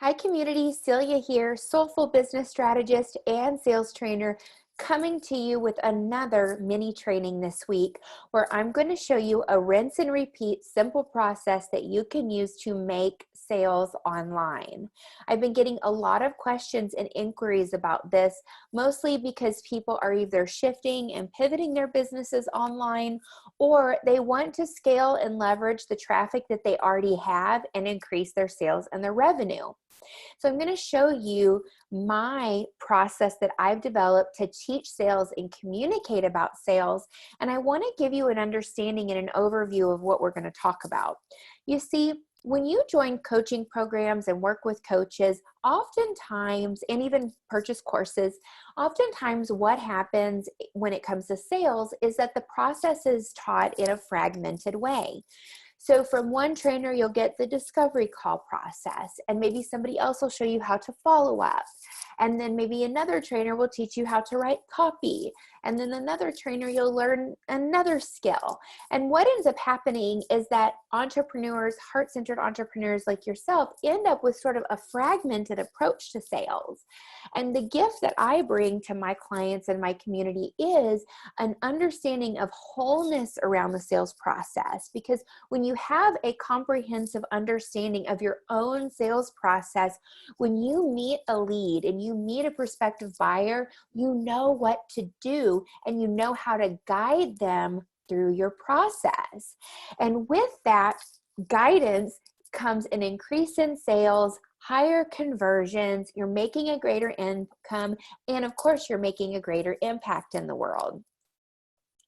Hi community, Celia here, soulful business strategist and sales trainer, coming to you with another mini training this week where I'm going to show you a rinse and repeat simple process that you can use to make sales online. I've been getting a lot of questions and inquiries about this, mostly because people are either shifting and pivoting their businesses online, or they want to scale and leverage the traffic that they already have and increase their sales and their revenue. So I'm going to show you my process that I've developed to teach sales and communicate about sales. And I want to give you an understanding and an overview of what we're going to talk about. You see, when you join coaching programs and work with coaches, oftentimes, and even purchase courses, oftentimes what happens when it comes to sales is that the process is taught in a fragmented way. So from one trainer, you'll get the discovery call process, and maybe somebody else will show you how to follow up. And then maybe another trainer will teach you how to write copy. And then another trainer, you'll learn another skill. And what ends up happening is that entrepreneurs, heart-centered entrepreneurs like yourself, end up with sort of a fragmented approach to sales. And the gift that I bring to my clients and my community is an understanding of wholeness around the sales process. Because when you have a comprehensive understanding of your own sales process, when you meet a lead and you meet a prospective buyer, you know what to do and you know how to guide them through your process. And with that guidance comes an increase in sales, higher conversions, you're making a greater income, and of course, you're making a greater impact in the world.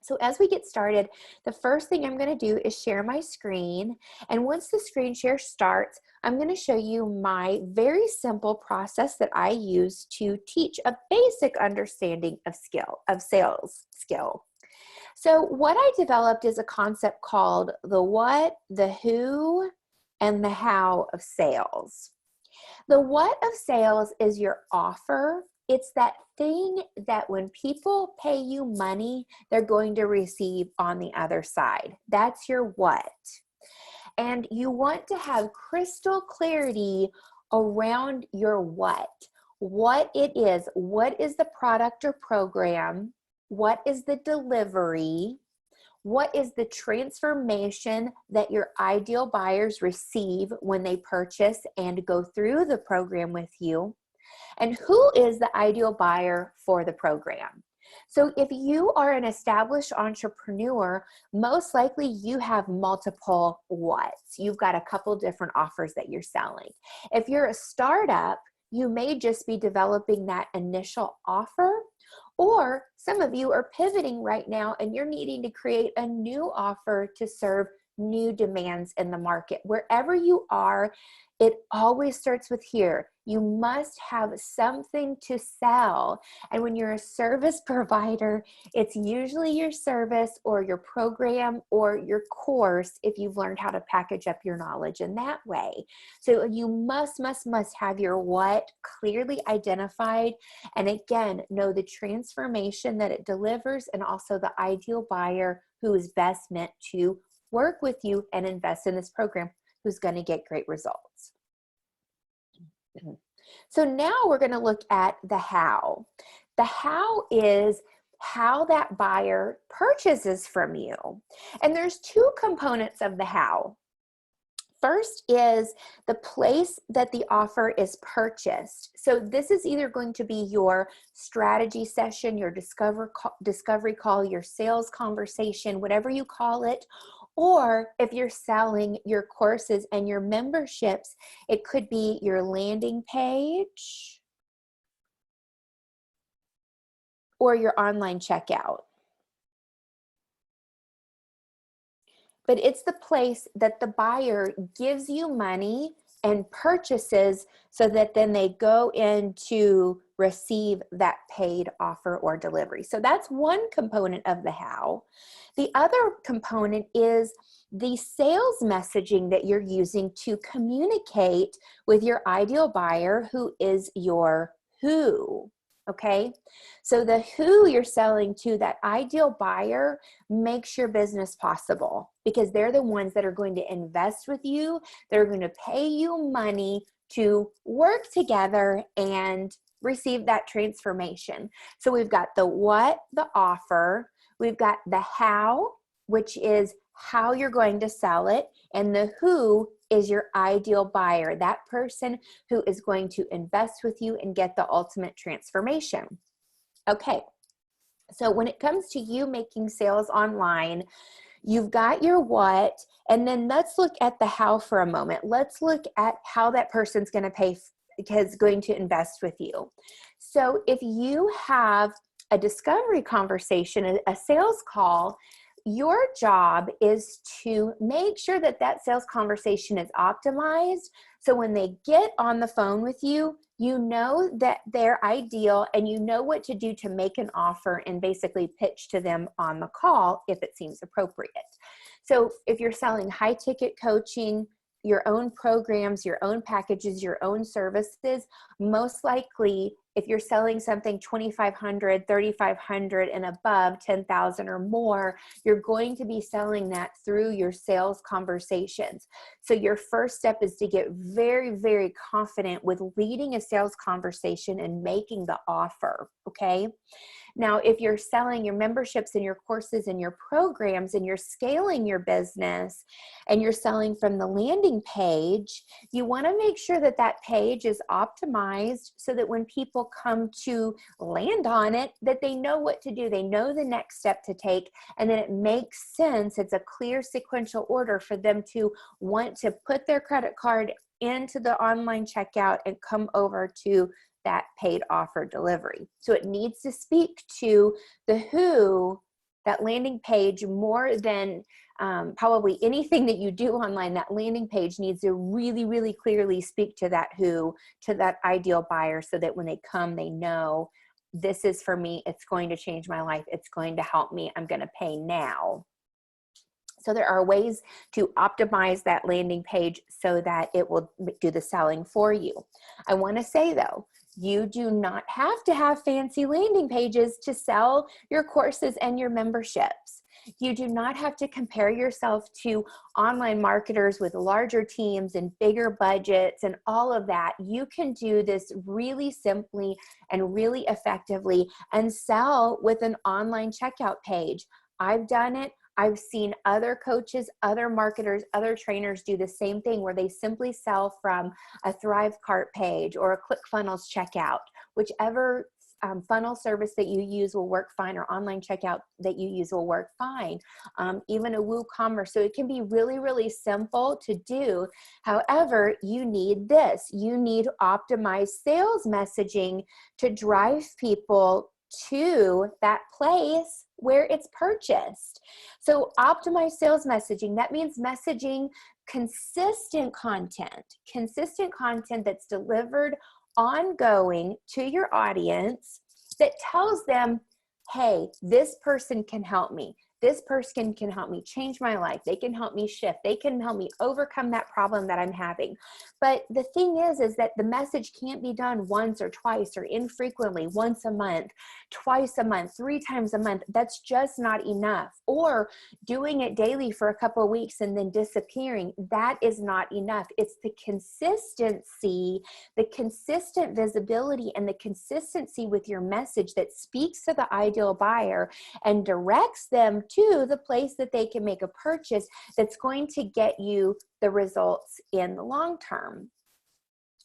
So as we get started, the first thing I'm going to do is share my screen. And once the screen share starts, I'm going to show you my very simple process that I use to teach a basic understanding of sales skill. So what I developed is a concept called the what, the who, and the how of sales. The what of sales is your offer. It's that thing that when people pay you money, they're going to receive on the other side. That's your what. And you want to have crystal clarity around your what it is. What is the product or program? What is the delivery? What is the transformation that your ideal buyers receive when they purchase and go through the program with you? And who is the ideal buyer for the program? So if you are an established entrepreneur, most likely you have multiple whats. You've got a couple different offers that you're selling. If you're a startup, you may just be developing that initial offer, or some of you are pivoting right now and you're needing to create a new offer to serve new demands in the market. Wherever you are, it always starts with here. You must have something to sell. And when you're a service provider, it's usually your service or your program or your course if you've learned how to package up your knowledge in that way. So you must have your what clearly identified. And again, know the transformation that it delivers and also the ideal buyer who is best meant to work with you and invest in this program, who's going to get great results. So now we're going to look at the how. The how is how that buyer purchases from you. And there's two components of the how. First is the place that the offer is purchased. So this is either going to be your strategy session, your discovery call, your sales conversation, whatever you call it. Or if you're selling your courses and your memberships, it could be your landing page or your online checkout. But it's the place that the buyer gives you money and purchases so that then they go in to receive that paid offer or delivery. So that's one component of the how. The other component is the sales messaging that you're using to communicate with your ideal buyer, who is your who. Okay, so the who you're selling to, that ideal buyer, makes your business possible because they're the ones that are going to invest with you. They're going to pay you money to work together and receive that transformation. So we've got the what, the offer, we've got the how, which is how you're going to sell it, and the who is your ideal buyer, that person who is going to invest with you and get the ultimate transformation. Okay, so when it comes to you making sales online, you've got your what, and then let's look at the how for a moment. Let's look at how that person's going to pay, because going to invest with you. So if you have a discovery conversation, a sales call, your job is to make sure that that sales conversation is optimized. So when they get on the phone with you, you know that they're ideal and you know what to do to make an offer and basically pitch to them on the call if it seems appropriate. So if you're selling high ticket coaching, your own programs, your own packages, your own services, most likely if you're selling something $2,500, $3,500 and above, $10,000 or more, you're going to be selling that through your sales conversations. So your first step is to get very, very confident with leading a sales conversation and making the offer, okay? Now, if you're selling your memberships and your courses and your programs and you're scaling your business and you're selling from the landing page, you want to make sure that that page is optimized so that when people come to land on it, that they know what to do. They know the next step to take, and then it makes sense. It's a clear sequential order for them to want to put their credit card into the online checkout and come over to that paid offer delivery. So it needs to speak to the who, that landing page, more than probably anything that you do online. That landing page needs to really, really clearly speak to that who, to that ideal buyer, so that when they come, they know this is for me. It's going to change my life. It's going to help me. I'm going to pay now. So there are ways to optimize that landing page so that it will do the selling for you. I want to say though, you do not have to have fancy landing pages to sell your courses and your memberships. You do not have to compare yourself to online marketers with larger teams and bigger budgets and all of that. You can do this really simply and really effectively and sell with an online checkout page. I've done it. I've seen other coaches, other marketers, other trainers do the same thing, where they simply sell from a Thrivecart page or a ClickFunnels checkout. Whichever funnel service that you use will work fine, or online checkout that you use will work fine. Even a WooCommerce. So it can be really, really simple to do. However, you need this. You need optimized sales messaging to drive people to that place where it's purchased. So optimize sales messaging. That means messaging consistent content that's delivered ongoing to your audience, that tells them, hey, this person can help me. This person can help me change my life. They can help me shift. They can help me overcome that problem that I'm having. But the thing is that the message can't be done once or twice or infrequently, once a month, twice a month, 3 times a month. That's just not enough. Or doing it daily for a couple of weeks and then disappearing. That is not enough. It's the consistency, the consistent visibility, and the consistency with your message that speaks to the ideal buyer and directs them to the place that they can make a purchase that's going to get you the results in the long term.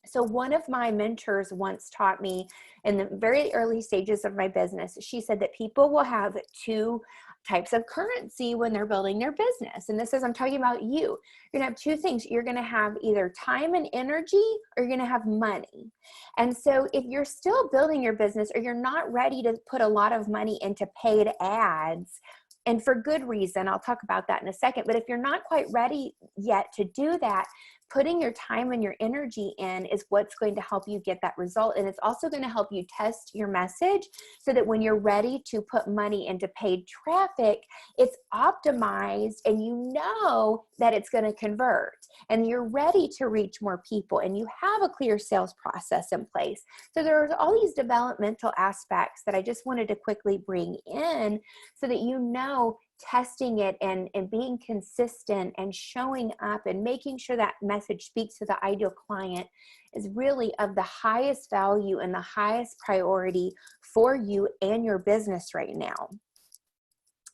So one of my mentors once taught me in the very early stages of my business, she said that people will have 2 types of currency when they're building their business. And this is, I'm talking about you. You're going to have 2 things. You're going to have either time and energy, or you're going to have money. And so if you're still building your business, or you're not ready to put a lot of money into paid ads, and for good reason, I'll talk about that in a second, but if you're not quite ready yet to do that, putting your time and your energy in is what's going to help you get that result. And it's also going to help you test your message so that when you're ready to put money into paid traffic, it's optimized and you know that it's going to convert and you're ready to reach more people and you have a clear sales process in place. So there's all these developmental aspects that I just wanted to quickly bring in so that you know testing it and being consistent and showing up and making sure that message speaks to the ideal client is really of the highest value and the highest priority for you and your business right now.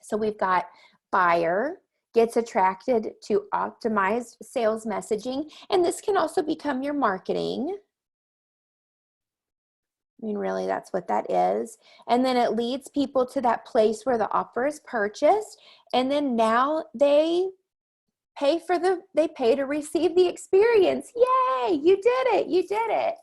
So we've got buyer gets attracted to optimized sales messaging, and this can also become your marketing. I mean, really, that's what that is. And then it leads people to that place where the offer is purchased. And then now they pay to receive the experience. Yay, you did it, you did it.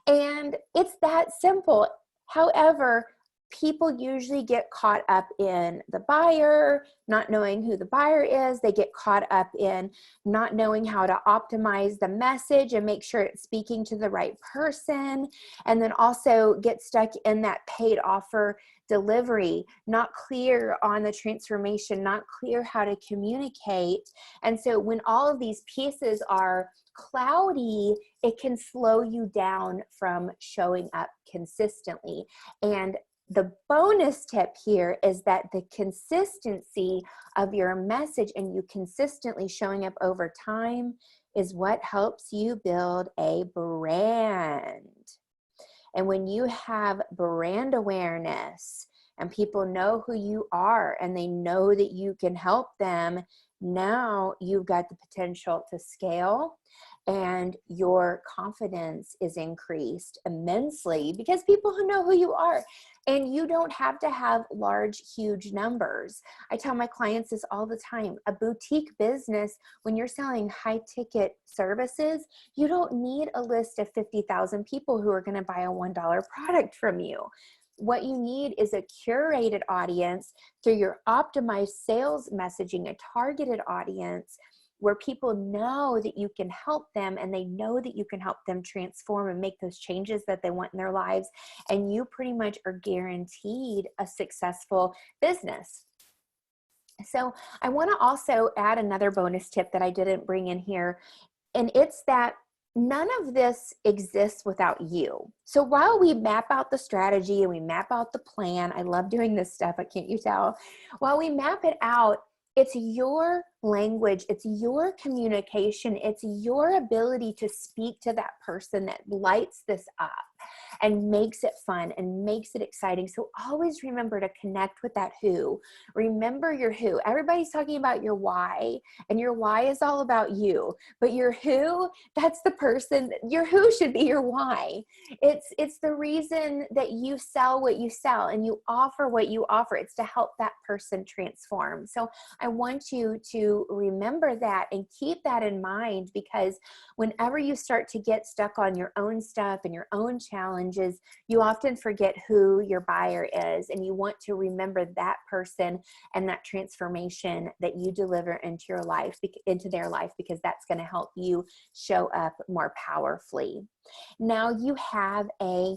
And it's that simple. However, people usually get caught up in the buyer, not knowing who the buyer is. They get caught up in not knowing how to optimize the message and make sure it's speaking to the right person. And then also get stuck in that paid offer delivery, not clear on the transformation, not clear how to communicate. And so when all of these pieces are cloudy, it can slow you down from showing up consistently. And the bonus tip here is that the consistency of your message and you consistently showing up over time is what helps you build a brand. And when you have brand awareness and people know who you are and they know that you can help them, now you've got the potential to scale and your confidence is increased immensely because people who know who you are. And you don't have to have large, huge numbers. I tell my clients this all the time. A boutique business, when you're selling high ticket services, you don't need a list of 50,000 people who are going to buy a $1 product from you. What you need is a curated audience through your optimized sales messaging, a targeted audience where people know that you can help them and they know that you can help them transform and make those changes that they want in their lives. And you pretty much are guaranteed a successful business. So I want to also add another bonus tip that I didn't bring in here. And it's that none of this exists without you. So while we map out the strategy and we map out the plan, I love doing this stuff, can't you tell? While we map it out, it's your language, it's your communication, it's your ability to speak to that person that lights this up and makes it fun and makes it exciting. So always remember to connect with that who. Remember your who. Everybody's talking about your why, and your why is all about you. But your who, that's the person, your who should be your why. It's the reason that you sell what you sell and you offer what you offer. It's to help that person transform. So I want you to remember that and keep that in mind, because whenever you start to get stuck on your own stuff and your own challenges, you often forget who your buyer is, and you want to remember that person and that transformation that you deliver into your life, into their life, because that's going to help you show up more powerfully. Now you have a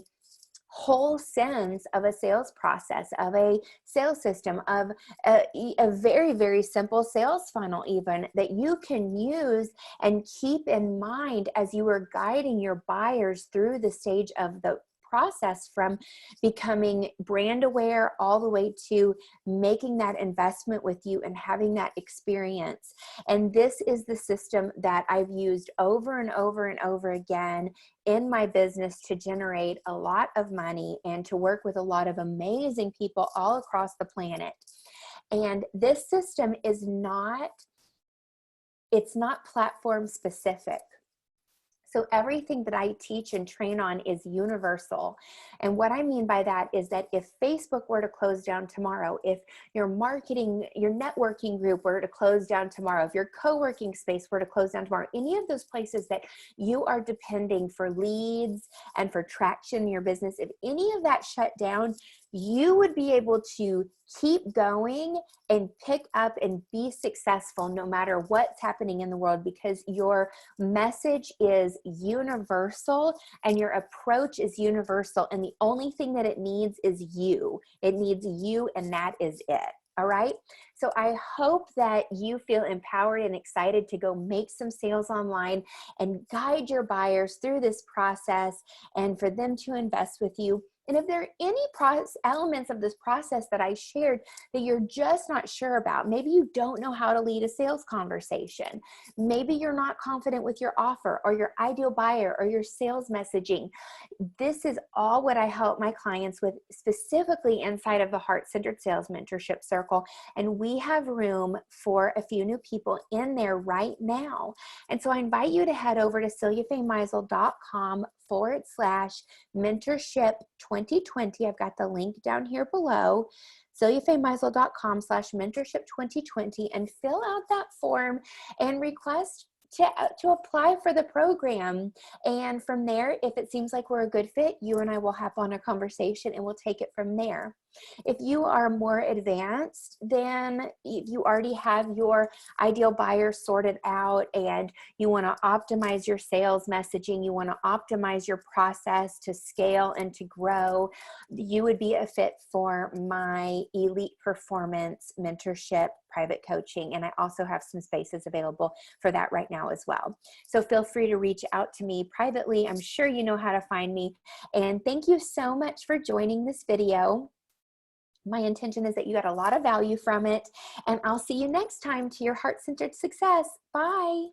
whole sense of a sales process, of a sales system, of a very, very simple sales funnel even that you can use and keep in mind as you are guiding your buyers through the stage of the process, from becoming brand aware all the way to making that investment with you and having that experience. And this is the system that I've used over and over and over again in my business to generate a lot of money and to work with a lot of amazing people all across the planet. And this system is not, it's not platform specific. So everything that I teach and train on is universal. And what I mean by that is that if Facebook were to close down tomorrow, if your marketing, your networking group were to close down tomorrow, if your co-working space were to close down tomorrow, any of those places that you are depending for leads and for traction in your business, if any of that shut down, you would be able to keep going and pick up and be successful no matter what's happening in the world, because your message is universal and your approach is universal. And the only thing that it needs is you. It needs you, and that is it. All right. So I hope that you feel empowered and excited to go make some sales online and guide your buyers through this process and for them to invest with you. And if there are any elements of this process that I shared that you're just not sure about, maybe you don't know how to lead a sales conversation, maybe you're not confident with your offer or your ideal buyer or your sales messaging, this is all what I help my clients with, specifically inside of the Heart-Centered Sales Mentorship Circle. And we have room for a few new people in there right now. And so I invite you to head over to CeliaFayMeisel.com/mentorship 2020. I've got the link down here below, CeliaFayMeisel.com/mentorship 2020, and fill out that form and request to apply for the program. And from there, if it seems like we're a good fit, you and I will hop on a conversation and we'll take it from there. If you are more advanced, then if you already have your ideal buyer sorted out and you want to optimize your sales messaging, you want to optimize your process to scale and to grow, you would be a fit for my Elite Performance Mentorship private coaching. And I also have some spaces available for that right now as well. So feel free to reach out to me privately. I'm sure you know how to find me. And thank you so much for joining this video. My intention is that you got a lot of value from it, and I'll see you next time to your heart-centered success. Bye.